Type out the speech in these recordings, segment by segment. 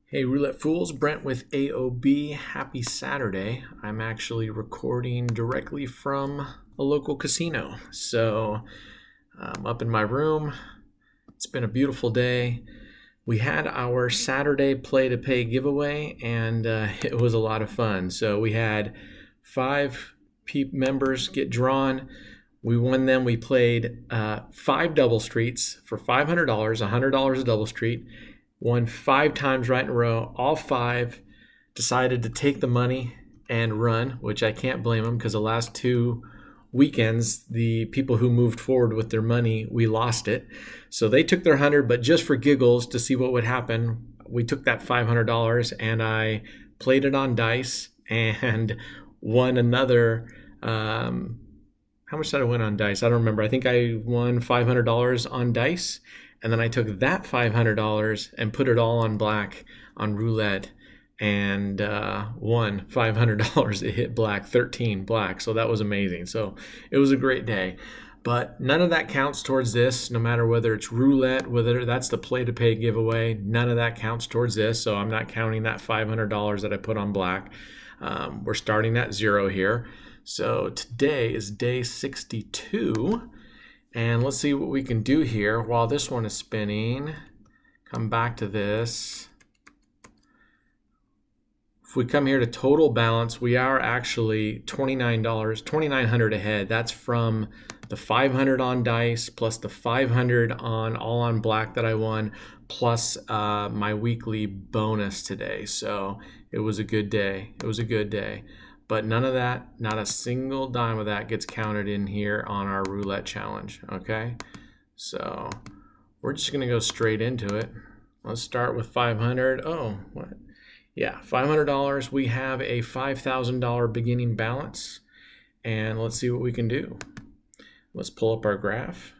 Hey, Roulette Fools, Brent with AOB. Happy Saturday. I'm actually recording directly from a local casino. So I'm up in my room. It's been a beautiful day. We had our Saturday play to pay giveaway, and it was a lot of fun. So we had five members get drawn. We won them. We played five double streets for $500, $100 a double street. Won five times right in a row. All five decided to take the money and run, which I can't blame them because the last two weekends, the people who moved forward with their money, we lost it. So they took their 100, but just for giggles to see what would happen, we took that $500 and I played it on dice and won another. How much did I win on dice? I don't remember. I think I won $500 on dice. And then I took that $500 and put it all on black on roulette and won $500. It hit black, 13 black. So that was amazing. So it was a great day. But none of that counts towards this, no matter whether it's roulette, whether that's the play to pay giveaway. None of that counts towards this. So I'm not counting that $500 that I put on black. We're starting at zero here. So today is day 62. And let's see what we can do here while this one is spinning. Come back to this. If we come here to total balance, we are actually $29 ahead. That's from the 500 on dice plus the 500 on all on black that I won, plus my weekly bonus today. So it was a good day. It was a good day. But none of that, not a single dime of that gets counted in here on our roulette challenge, okay? So we're just gonna go straight into it. Let's start with 500. Oh, what? Yeah, $500. We have a $5,000 beginning balance. And let's see what we can do. Let's pull up our graph.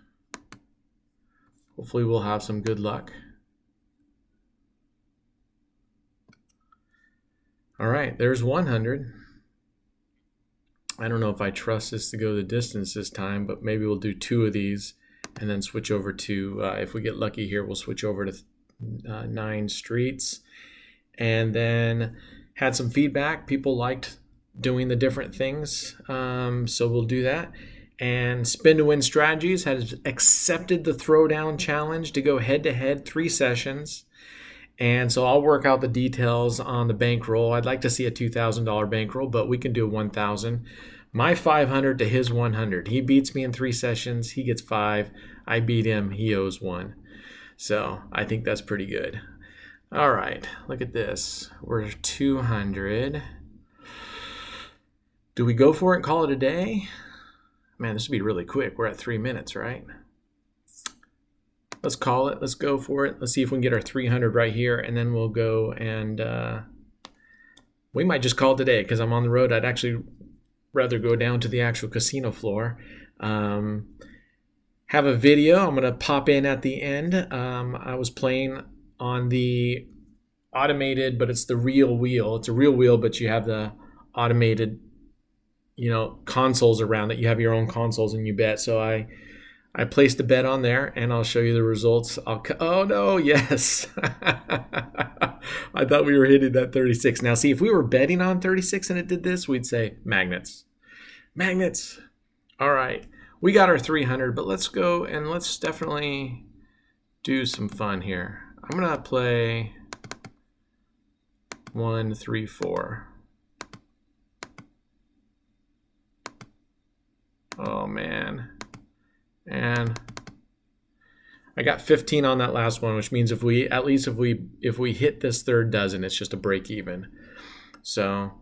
Hopefully we'll have some good luck. All right, there's 100. I don't know if I trust this to go the distance this time, but maybe we'll do two of these and then switch over to, if we get lucky here, we'll switch over to 9 streets. And then had some feedback. People liked doing the different things, so we'll do that. And Spin to Win Strategies has accepted the throwdown challenge to go head-to-head 3 sessions. And so I'll work out the details on the bankroll. I'd like to see a $2,000 bankroll, but we can do $1,000. My 500 to his 100. He beats me in 3 sessions. He gets 5. I beat him. He owes 1. So I think that's pretty good. All right, look at this. We're 200. Do we go for it and call it a day? Man, this would be really quick. We're at 3 minutes, right? Let's call it. Let's go for it. Let's see if we can get our 300 right here, and then we'll go and we might just call it today because I'm on the road. I'd actually rather go down to the actual casino floor. Have a video I'm going to pop in at the end. I was playing on the automated, but it's the real wheel. It's a real wheel, but you have the automated, consoles around it. You have your own consoles and you bet. So I placed a bet on there, and I'll show you the results. Oh, no, yes. I thought we were hitting that 36. Now, see, if we were betting on 36 and it did this, we'd say magnets. Magnets. All right. We got our 300, but let's go and let's definitely do some fun here. I'm going to play 1, 3, 4. Oh, man. And I got 15 on that last one, which means if we hit this third dozen, it's just a break even. So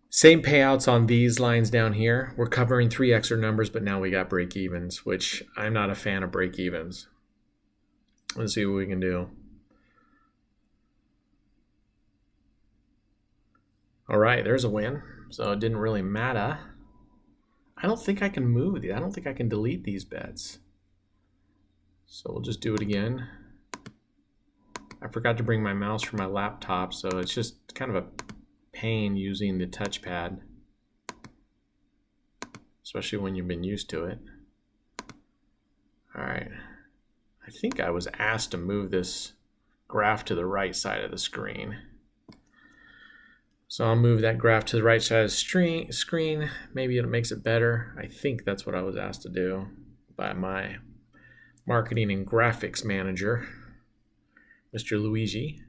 same payouts on these lines down here. We're covering 3 extra numbers, but now we got break evens, which I'm not a fan of break evens. Let's see what we can do. All right, there's a win. So it didn't really matter. I don't think I can move these. I don't think I can delete these bets. So we'll just do it again. I forgot to bring my mouse for my laptop, so it's just kind of a pain using the touchpad, especially when you've been used to it. All right. I think I was asked to move this graph to the right side of the screen. So I'll move that graph to the right side of the screen. Maybe it makes it better. I think that's what I was asked to do by my marketing and graphics manager, Mr. Luigi.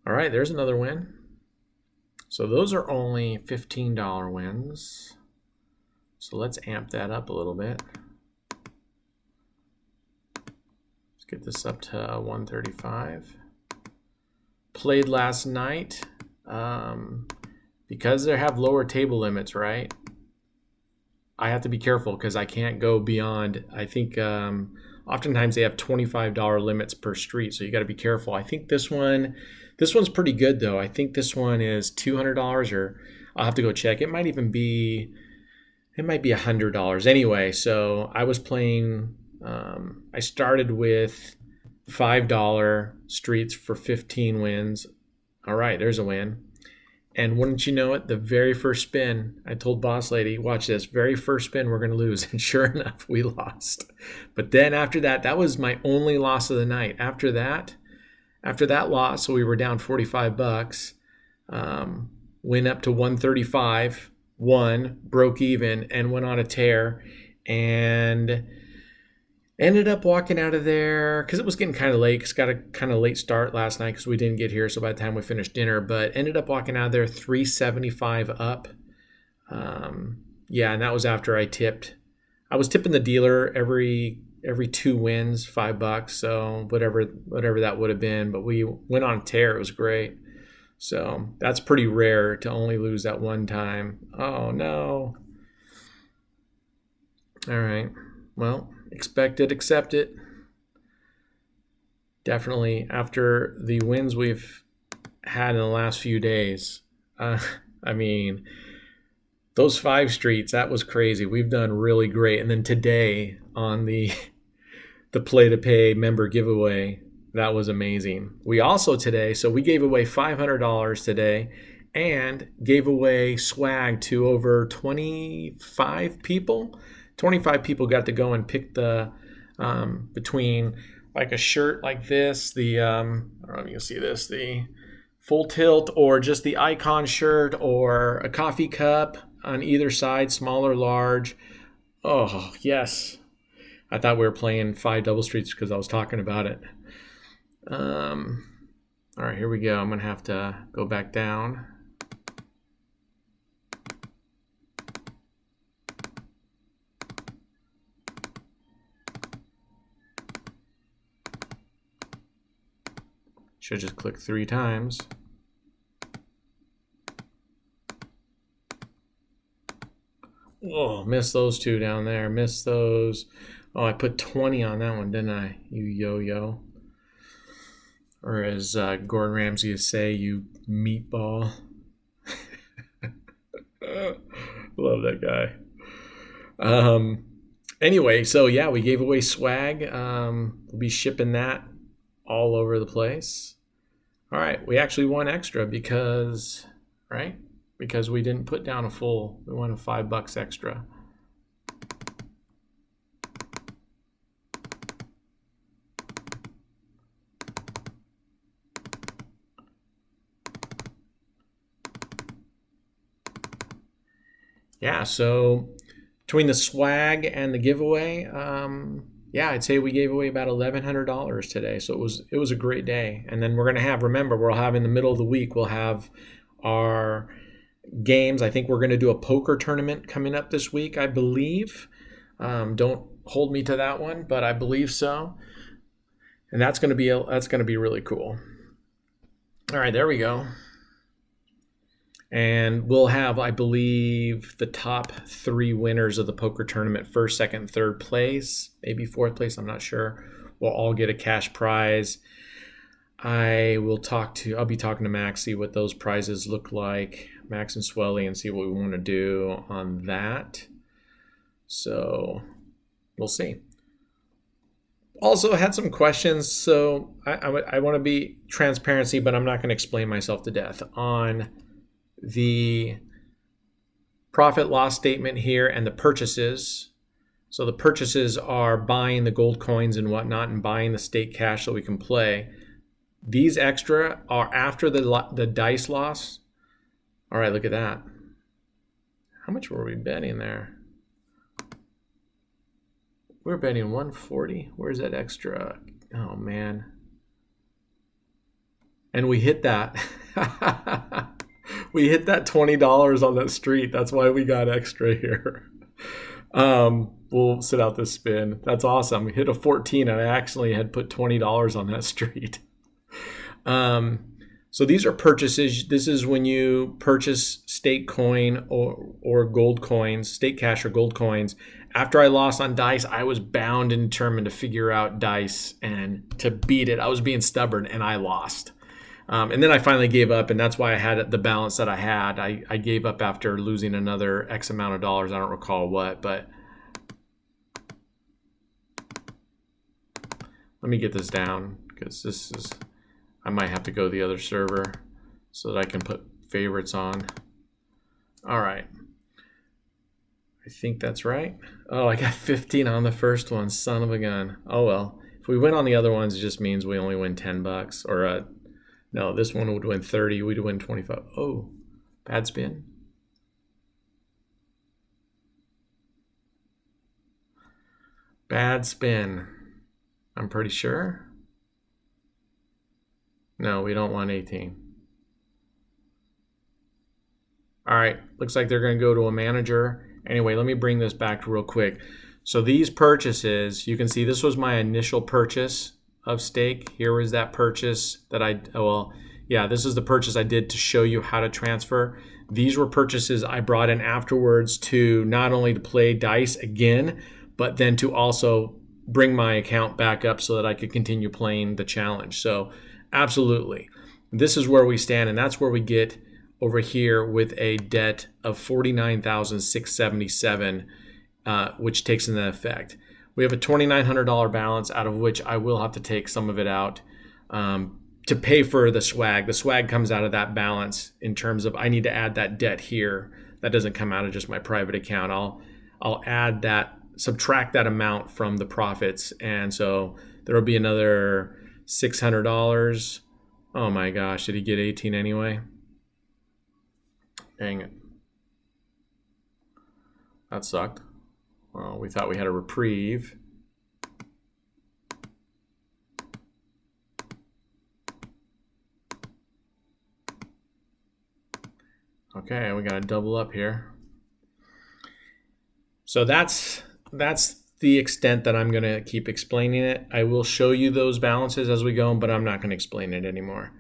All right, there's another win. So those are only $15 wins. So let's amp that up a little bit. Let's get this up to 135. Played last night. Because they have lower table limits, right? I have to be careful because I can't go beyond. I think oftentimes they have $25 limits per street, so you got to be careful. I think this one's pretty good though. I think this one is $200, or I'll have to go check. It might be $100 anyway. So I was playing. I started with $5 streets for 15 wins. All right, there's a win. And wouldn't you know it, the very first spin, I told Boss Lady, watch this, very first spin we're going to lose. And sure enough, we lost. But then after that, that was my only loss of the night. After that loss, so we were down $45, went up to 135, won, broke even, and went on a tear. And ended up walking out of there because it was getting kind of late. Because got a kind of late start last night because we didn't get here. So by the time we finished dinner, but ended up walking out of there 375 up. Yeah, and that was after I tipped. I was tipping the dealer every 2 wins, $5. So whatever that would have been. But we went on a tear. It was great. So that's pretty rare to only lose that one time. Oh no. All right. Well, expect it, accept it. Definitely after the wins we've had in the last few days. I mean, those 5 streets, that was crazy. We've done really great. And then today on the Play to Pay member giveaway, that was amazing. We also today, so we gave away $500 today and gave away swag to over 25 people. 25 people got to go and pick the between like a shirt like this, the I don't know if you can see this, the full tilt, or just the icon shirt, or a coffee cup on either side, small or large. Oh yes, I thought we were playing 5 double streets because I was talking about it. All right, here we go. I'm gonna have to go back down. Should just click 3 times. Oh, missed those 2 down there. Missed those. Oh, I put 20 on that one, didn't I? You yo-yo. Or as Gordon Ramsay would say, you meatball. Love that guy. Anyway, so yeah, we gave away swag. We'll be shipping that all over the place. All right, we actually won extra because we didn't put down a full. We won a $5 extra. Yeah, so between the swag and the giveaway, yeah, I'd say we gave away about $1,100 today. So it was a great day. And then we're going to have, remember, we'll have in the middle of the week, we'll have our games. I think we're going to do a poker tournament coming up this week, I believe. Don't hold me to that one, but I believe so. And that's going to be really cool. All right, there we go. And we'll have, I believe, the top 3 winners of the poker tournament, 1st, 2nd, 3rd place, maybe 4th place, I'm not sure. We'll all get a cash prize. I'll be talking to Max, see what those prizes look like, Max and Swelly, and see what we want to do on that. So we'll see. Also had some questions, so I want to be transparency, but I'm not going to explain myself to death on the profit loss statement here and the purchases. So the purchases are buying the gold coins and whatnot and buying the stake cash so we can play. These extra are after the dice loss. All right, look at that. How much were we betting there? We were betting 140. Where's that extra? Oh, man. And we hit that. We hit that $20 on that street. That's why we got extra here. We'll sit out this spin. That's awesome. We hit a 14 and I actually had put $20 on that street. So these are purchases. This is when you purchase stake coin or gold coins, stake cash or gold coins. After I lost on dice, I was bound and determined to figure out dice and to beat it. I was being stubborn and I lost. And then I finally gave up, and that's why I had the balance that I had. I gave up after losing another X amount of dollars. I don't recall what, but let me get this down because this is, I might have to go to the other server so that I can put favorites on. All right. I think that's right. Oh, I got 15 on the first one. Son of a gun. Oh, well. If we win on the other ones, it just means we only win $10 or no, this one would win 30. We'd win 25. Oh, bad spin. Bad spin. I'm pretty sure. No, we don't want 18. All right, looks like they're going to go to a manager. Anyway, let me bring this back real quick. So these purchases, you can see this was my initial purchase of stake. Here was that purchase that this is the purchase I did to show you how to transfer. These were purchases I brought in afterwards to not only to play dice again, but then to also bring my account back up so that I could continue playing the challenge. So absolutely, this is where we stand, and that's where we get over here with a debt of $49,677, which takes into effect. We have a $2,900 balance, out of which I will have to take some of it out to pay for the swag. The swag comes out of that balance in terms of I need to add that debt here. That doesn't come out of just my private account. I'll add that, subtract that amount from the profits, and so there will be another $600. Oh my gosh, did he get 18 anyway? Dang it. That sucked. Well, we thought we had a reprieve. Okay, we got to double up here. So that's the extent that I'm going to keep explaining it. I will show you those balances as we go, but I'm not going to explain it anymore.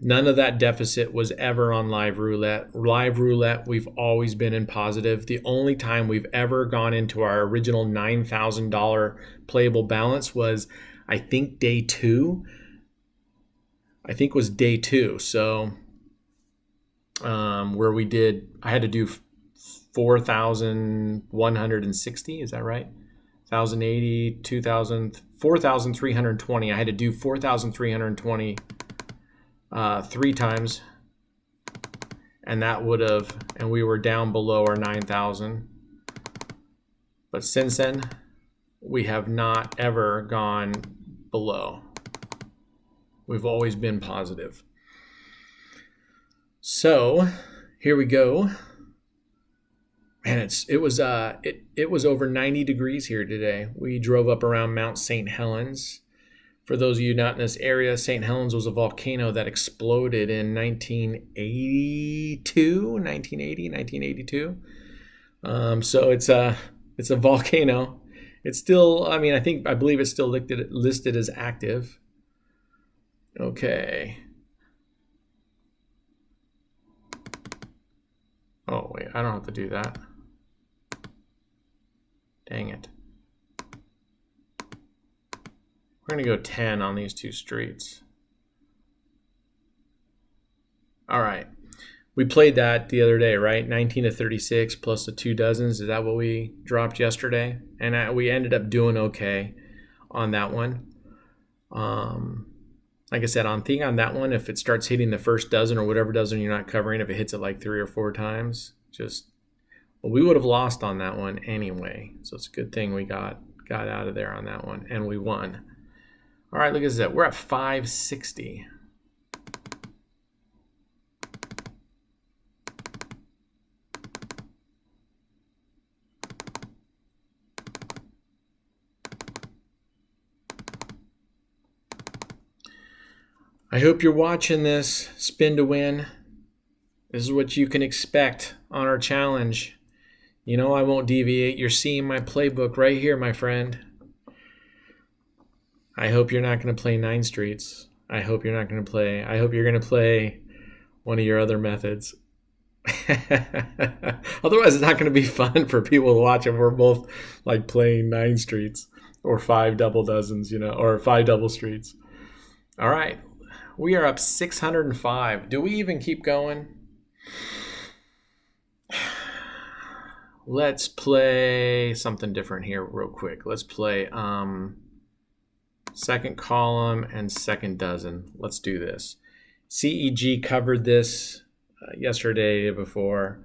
None of that deficit was ever on live roulette. Live roulette, we've always been in positive. The only time we've ever gone into our original $9,000 playable balance was, I think, day two. I think was day two. So where I had to do 4,160. Is that right? 1,080, 2,000, 4,320. I had to do 4,320 3 times, and we were down below our 9,000. But since then, we have not ever gone below. We've always been positive. So here we go. Man, it was over 90 degrees here today. We drove up around Mount St. Helens. For those of you not in this area, St. Helens was a volcano that exploded in 1982. So it's a volcano. It's still, I believe it's still listed as active. Okay. Oh, wait, I don't have to do that. Dang it. We're going to go 10 on these two streets. All right. We played that the other day, right? 19 to 36 plus the 2 dozens. Is that what we dropped yesterday? And we ended up doing okay on that one. Like I said, on that one, if it starts hitting the first dozen or whatever dozen you're not covering, if it hits it like 3 or 4 times, just Well, we would have lost on that one anyway. So it's a good thing we got out of there on that one, and we won. All right, look at that. We're at 560. I hope you're watching this spin to win. This is what you can expect on our challenge. You know I won't deviate. You're seeing my playbook right here, my friend. I hope you're not going to play 9 streets. I hope you're going to play one of your other methods. Otherwise, it's not going to be fun for people to watch if we're both like playing 9 streets or 5 double dozens, or 5 double streets. All right. We are up 605. Do we even keep going? Let's play something different here real quick. Let's play second column and second dozen. Let's do this. CEG covered this yesterday before.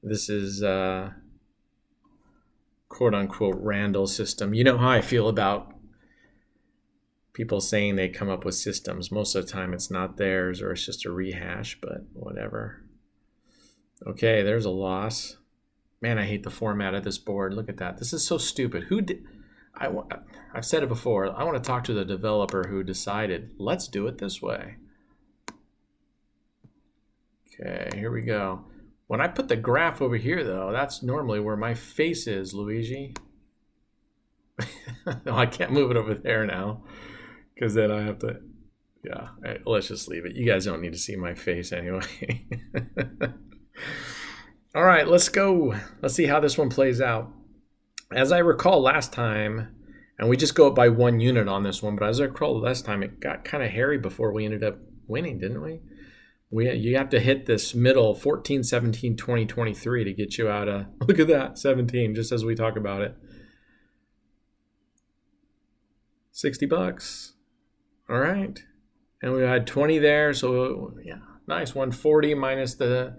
This is quote unquote Randall system. You know how I feel about people saying they come up with systems. Most of the time it's not theirs or it's just a rehash, but whatever. Okay, there's a loss. Man, I hate the format of this board. Look at that. This is so stupid. I've said it before. I want to talk to the developer who decided, let's do it this way. Okay, here we go. When I put the graph over here, though, that's normally where my face is, Luigi. No, I can't move it over there now. Because then I have to, yeah, right, let's just leave it. You guys don't need to see my face anyway. All right, let's go. Let's see how this one plays out. As I recall last time, and we just go up by 1 unit on this one, but as I recall last time, it got kind of hairy before we ended up winning, didn't we? You have to hit this middle 14, 17, 20, 23 to get you out of, look at that, 17, just as we talk about it. $60. All right. And we had 20 there. So yeah, nice. 140 minus the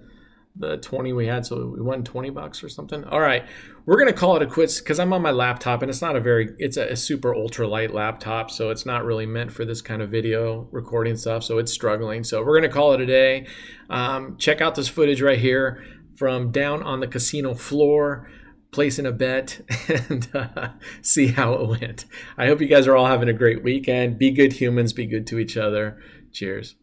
20 we had. So we won $20 or something. All right. We're going to call it a quits because I'm on my laptop and it's a super ultra light laptop. So it's not really meant for this kind of video recording stuff. So it's struggling. So we're going to call it a day. Check out this footage right here from down on the casino floor, placing a bet and see how it went. I hope you guys are all having a great weekend. Be good humans. Be good to each other. Cheers.